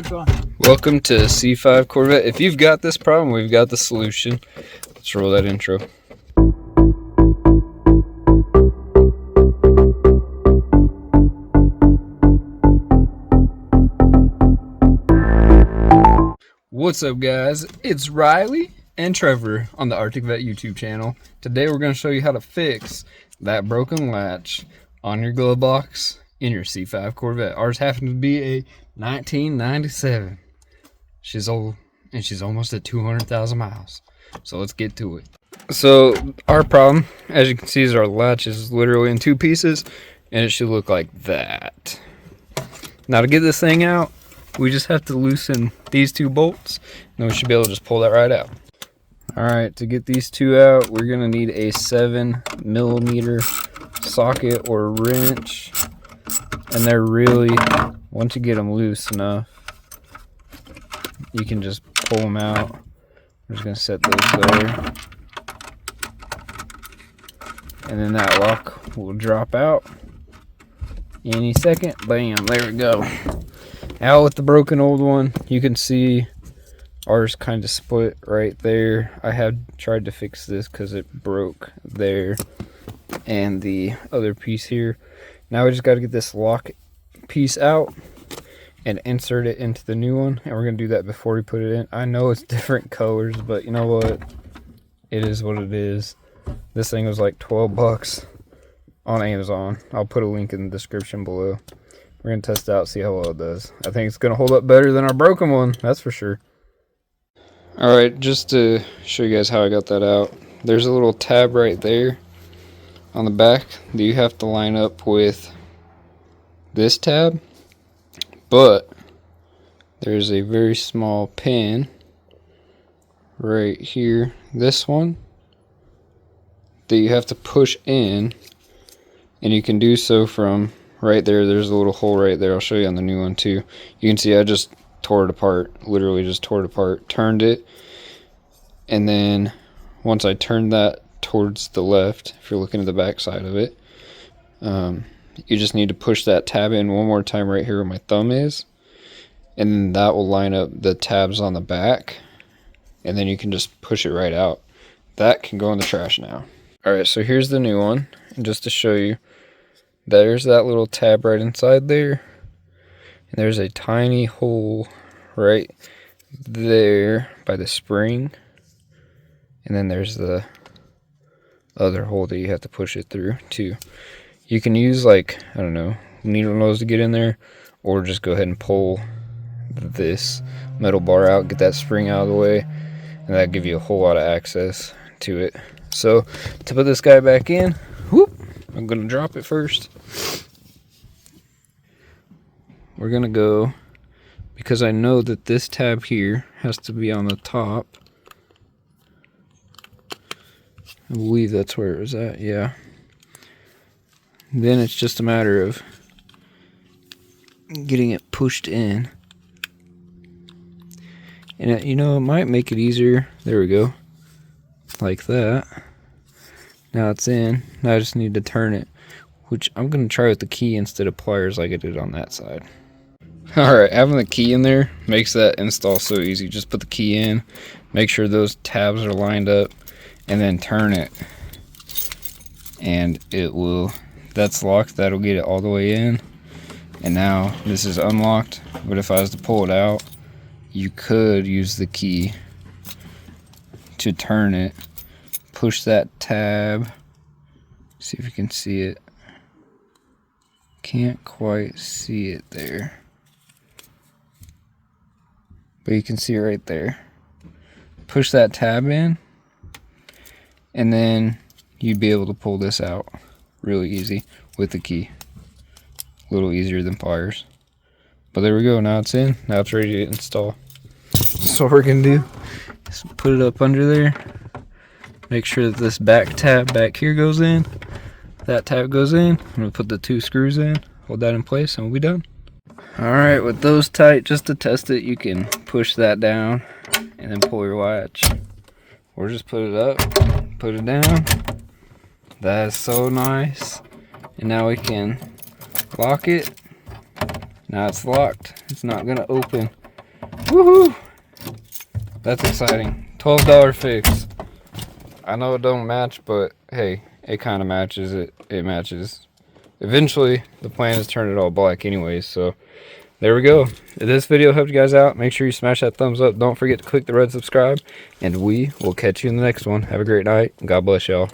Which one? Welcome to C5 Corvette. If you've got this problem, we've got the solution. Let's roll that intro. What's up, guys? It's Riley and Trevor on the Arctic Vette YouTube channel. Today we're going to show you how to fix that broken latch on your glove box in your C5 Corvette. Ours happens to be a 1997. She's old and she's almost at 200,000 miles. So let's get to it. So our problem, as you can see, is our latch is literally in two pieces and it should look like that. Now to get this thing out, we just have to loosen these two bolts and we should be able to just pull that right out. Alright, to get these two out, we're going to need a 7mm socket or wrench. And they're really, once you get them loose enough, you can just pull them out. I'm just going to set those there. And then that lock will drop out any second. Bam, there we go. Now with the broken old one, you can see ours kind of split right there. I have tried to fix this because it broke there and the other piece here. Now we just got to get this lock piece out and insert it into the new one, and we're going to do that before we put it in. I know it's different colors, but you know what? It is what it is. This thing was like 12 bucks on Amazon. I'll put a link in the description below. We're going to test it out, see how well it does. I think it's going to hold up better than our broken one, that's for sure. Alright, just to show you guys how I got that out. There's a little tab right there on the back that you have to line up with this tab. But there's a very small pin right here, this one, that you have to push in. And you can do so from right there. There's a little hole right there. I'll show you on the new one too. You can see I just tore it apart, literally just tore it apart, turned it, and then once I turned that towards the left, if you're looking at the back side of it, you just need to push that tab in one more time right here where my thumb is, and then that will line up the tabs on the back, and then you can just push it right out. That can go in the trash now. Alright, so here's the new one, and just to show you, there's that little tab right inside there. And there's a tiny hole right there by the spring. And then there's the other hole that you have to push it through too. You can use, like, I don't know, needle nose to get in there, or just go ahead and pull this metal bar out, get that spring out of the way, and that'll give you a whole lot of access to it. So to put this guy back in, whoop, I'm gonna drop it first. We're gonna go, because I know that this tab here has to be on the top. I believe that's where it was at, yeah. Then it's just a matter of getting it pushed in. And it, you know, it might make it easier. There we go. Like that. Now it's in. Now I just need to turn it, which I'm going to try with the key instead of pliers like I did on that side. Alright, having the key in there makes that install so easy. Just put the key in, make sure those tabs are lined up, and then turn it. And it will, that's locked, that'll get it all the way in. And now this is unlocked, but if I was to pull it out, you could use the key to turn it. Push that tab, see if you can see it. Can't quite see it there, but you can see it right there. Push that tab in, and then you'd be able to pull this out really easy with the key. A little easier than pliers. But there we go, now it's in, now it's ready to install. So what we're gonna do is put it up under there. Make sure that this back tab back here goes in. That tab goes in. I'm going to put the two screws in. Hold that in place and we'll be done. Alright, with those tight, just to test it, you can push that down and then pull your latch. Or just put it up, put it down. That is so nice. And now we can lock it. Now it's locked. It's not going to open. Woohoo! That's exciting. $12 fix. I know it don't match, but hey, it kind of matches. It matches. Eventually, the plan is to turn it all black anyways, so there we go. If this video helped you guys out, make sure you smash that thumbs up. Don't forget to click the red subscribe, and we will catch you in the next one. Have a great night, and God bless y'all.